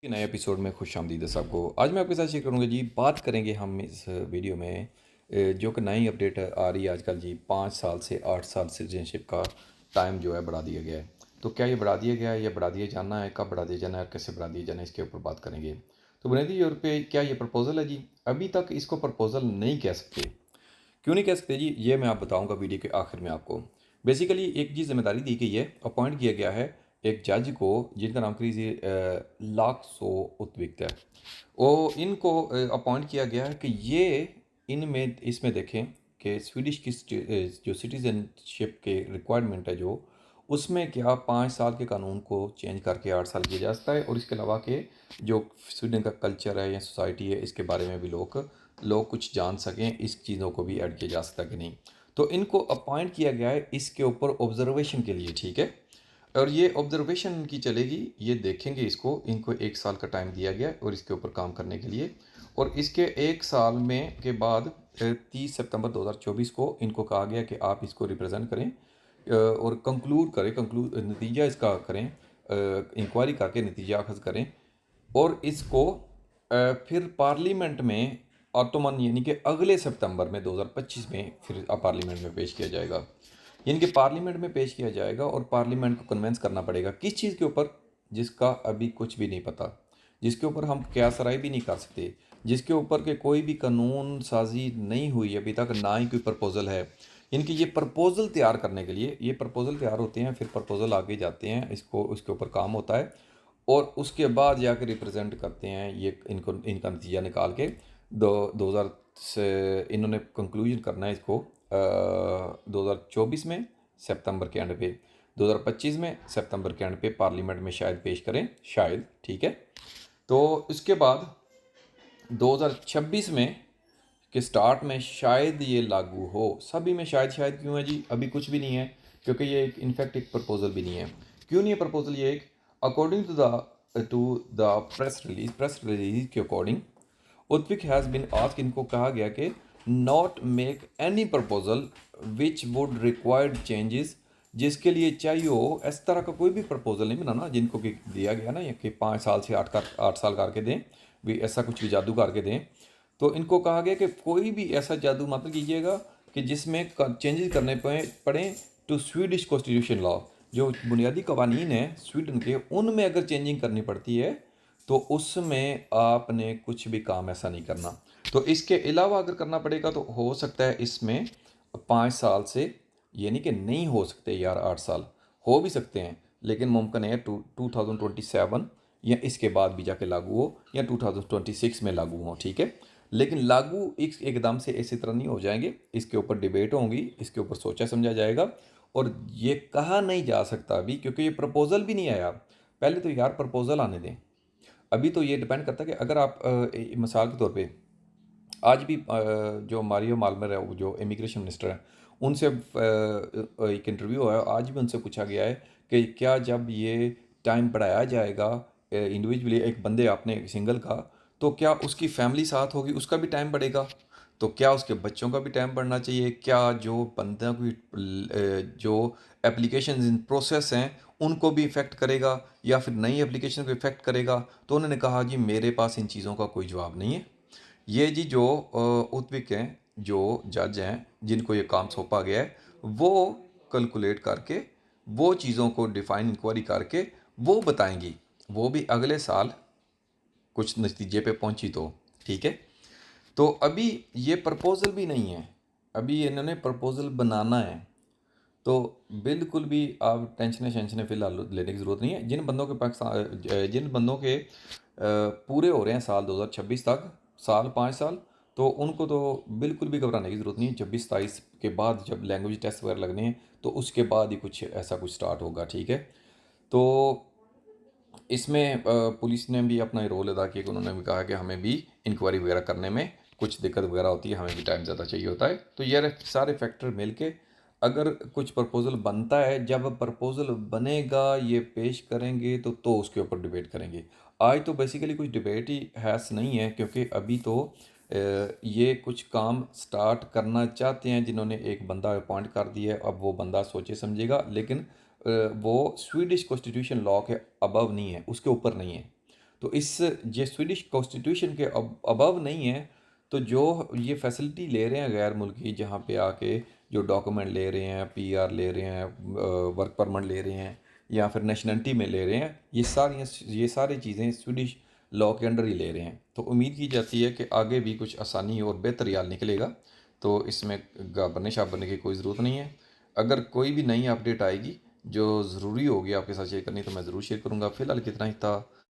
नए एपिसोड में खुशामदीद है सबको। आज मैं आपके साथ शेयर करूंगा जी, बात करेंगे हम इस वीडियो में जो कि नई अपडेट आ रही है आजकल जी। 5 साल से 8 साल सिटीजनशिप का टाइम जो है बढ़ा दिया गया है। तो क्या ये बढ़ा दिया गया है या बढ़ा दिया जाना है, कब बढ़ा दिया जाना है और कैसे बढ़ा दिया जाना है, इसके ऊपर बात करेंगे। तो बुनियादी तौर पे क्या ये प्रपोजल है जी? अभी तक इसको प्रपोजल नहीं कह सकते। क्यों नहीं कह सकते जी, ये मैं आप बताऊंगा वीडियो के आखिर में आपको। बेसिकली एक जी जिम्मेदारी दी गई है, अपॉइंट किया गया है एक जज को, जिनका नाम करीजिए लाख सो उत्विक्त है। वो इनको अपॉइंट किया गया है कि ये इनमें इसमें देखें कि स्वीडिश की जो सिटीजनशिप के रिक्वायरमेंट है जो, उसमें क्या 5 साल के कानून को चेंज करके 8 साल किया जा सकता है, और इसके अलावा के जो स्वीडन का कल्चर है या सोसाइटी है, इसके बारे में भी लोग लोग कुछ जान सकें, इस चीज़ों को भी ऐड किया जा सकता है कि नहीं। तो इनको अपॉइंट किया गया है इसके ऊपर ऑब्जर्वेशन के लिए, ठीक है। और ये ऑब्जर्वेशन की चलेगी, ये देखेंगे इसको, इनको 1 साल का टाइम दिया गया है और इसके ऊपर काम करने के लिए। और इसके 1 साल में के बाद 30 सितंबर 2024 को इनको कहा गया कि आप इसको रिप्रेजेंट करें और कंक्लूड करें, नतीजा इसका करें, इंक्वायरी करके नतीजा अखज़ करें। और इसको फिर पार्लियामेंट में ऑटोमन यानी कि अगले सितंबर में 2025 में फिर पार्लियामेंट में पेश किया जाएगा। यानी कि पार्लियामेंट में पेश किया जाएगा और पार्लियामेंट को कन्वेंस करना पड़ेगा किस चीज़ के ऊपर, जिसका अभी कुछ भी नहीं पता, जिसके ऊपर हम कयास राय भी नहीं कर सकते, जिसके ऊपर के कोई भी कानून साजी नहीं हुई अभी तक, ना ही कोई प्रपोजल है। इनकी ये प्रपोजल तैयार करने के लिए, ये प्रपोजल तैयार होते हैं, फिर प्रपोजल आगे जाते हैं, इसको उसके ऊपर काम होता है और उसके बाद जाकर रिप्रेजेंट करते हैं ये, इनको इनका नतीजा निकाल के 2000 से इन्होंने कंक्लूजन करना है इसको 2024 में सितंबर के एंड पे, 2025 में सितंबर के एंड पे पार्लियामेंट में शायद पेश करें, शायद, ठीक है। तो इसके बाद 2026 में के स्टार्ट में शायद ये लागू हो। सभी में शायद शायद क्यों है जी? अभी कुछ भी नहीं है, क्योंकि ये एक इनफैक्ट एक प्रपोजल भी नहीं है। क्यों नहीं है प्रपोजल? ये एक according to the press release के अकॉर्डिंग उद्विक हैज़ बिन आस्क, इनको कहा गया कि not make any proposal which would required changes, जिसके लिए चाहिए हो इस तरह का कोई भी प्रपोजल नहीं बनाना, जिनको कि दिया गया ना, ये कि 5 साल से 8 साल करके दें, भी ऐसा कुछ भी जादू करके दें। तो इनको कहा गया कि कोई भी ऐसा जादू मत कीजिएगा कि जिसमें चेंजेस करने पड़े टू स्वीडिश कॉन्स्टिट्यूशन लॉ, जो बुनियादी कवानीन है स्वीडन के, उनमें अगर चेंजिंग करनी पड़ती है तो उसमें आपने कुछ भी काम ऐसा नहीं करना। तो इसके अलावा अगर करना पड़ेगा तो हो सकता है इसमें 5 साल से, यानी कि नहीं हो सकते यार 8 साल, हो भी सकते हैं, लेकिन मुमकिन है 2027 या इसके बाद भी जाके लागू हो, या 2026 में लागू हो, ठीक है। लेकिन लागू एकदम से इसी तरह नहीं हो जाएंगे, इसके ऊपर डिबेट होंगी, इसके ऊपर सोचा समझा जाएगा। और ये कहा नहीं जा सकता अभी, क्योंकि ये प्रपोजल भी नहीं आया। पहले तो यार प्रपोजल आने दें। अभी तो ये डिपेंड करता है कि अगर आप मिसाल के तौर पे आज भी जो मारियो माल्मर है, वो जो इमिग्रेशन मिनिस्टर हैं, उनसे एक इंटरव्यू है, आज भी उनसे पूछा गया है कि क्या जब ये टाइम बढ़ाया जाएगा इंडिविजुअली, एक बंदे आपने सिंगल का, तो क्या उसकी फैमिली साथ होगी, उसका भी टाइम बढ़ेगा? तो क्या उसके बच्चों का भी टाइम बढ़ना चाहिए? क्या जो बंदा की जो एप्लीकेशन इन प्रोसेस हैं उनको भी इफ़ेक्ट करेगा, या फिर नई एप्लीकेशन को इफ़ेक्ट करेगा? तो उन्होंने कहा जी मेरे पास इन चीज़ों का कोई जवाब नहीं है। ये जी जो उद्विक हैं, जो जज हैं, जिनको ये काम सौंपा गया है, वो कैलकुलेट करके, वो चीज़ों को डिफाइन इंक्वायरी करके वो बताएंगी, वो भी अगले साल कुछ नतीजे पे पहुंची तो, ठीक है। तो अभी ये प्रपोजल भी नहीं है, अभी इन्होंने प्रपोजल बनाना है। तो बिल्कुल भी आप टेंशन फिलहाल लेने की ज़रूरत नहीं है। जिन बंदों के पूरे हो रहे हैं साल 2026 तक, साल 5 साल, तो उनको तो बिल्कुल भी घबराने की ज़रूरत नहीं है। 26-27 के बाद जब लैंग्वेज टेस्ट वगैरह लगने हैं, तो उसके बाद ही कुछ ऐसा कुछ स्टार्ट होगा, ठीक है। तो इसमें पुलिस ने भी अपना रोल अदा किया कि उन्होंने भी कहा कि हमें भी इंक्वायरी वगैरह करने में कुछ दिक्कत वगैरह होती है, हमें भी टाइम ज़्यादा चाहिए होता है। तो ये सारे फैक्टर मिल के अगर कुछ प्रपोज़ल बनता है, जब प्रपोज़ल बनेगा ये पेश करेंगे तो उसके ऊपर डिबेट करेंगे। आज तो बेसिकली कुछ डिबेट ही हैस नहीं है, क्योंकि अभी तो ये कुछ काम स्टार्ट करना चाहते हैं, जिन्होंने एक बंदा अपॉइंट कर दिया है। अब वो बंदा सोचे समझेगा, लेकिन वो स्वीडिश कॉन्स्टिट्यूशन लॉ के अबव नहीं है, उसके ऊपर नहीं है। तो इस ये स्वीडिश कॉन्स्टिट्यूशन के अबव नहीं है। तो जो ये फैसिलिटी ले रहे हैं गैर मुल्की, जहाँ पे आके जो डॉक्यूमेंट ले रहे हैं, पीआर ले रहे हैं, वर्क परमिट ले रहे हैं, या फिर नेशनलिटी में ले रहे हैं, ये सारी चीज़ें स्वीडिश लॉ के अंडर ही ले रहे हैं। तो उम्मीद की जाती है कि आगे भी कुछ आसानी और बेहतर याल निकलेगा। तो इसमें घबराने शाबरने की कोई ज़रूरत नहीं है। अगर कोई भी नई अपडेट आएगी जो ज़रूरी होगी आपके साथ शेयर करनी, तो मैं ज़रूर शेयर करूँगा। फ़िलहाल कितना ही था।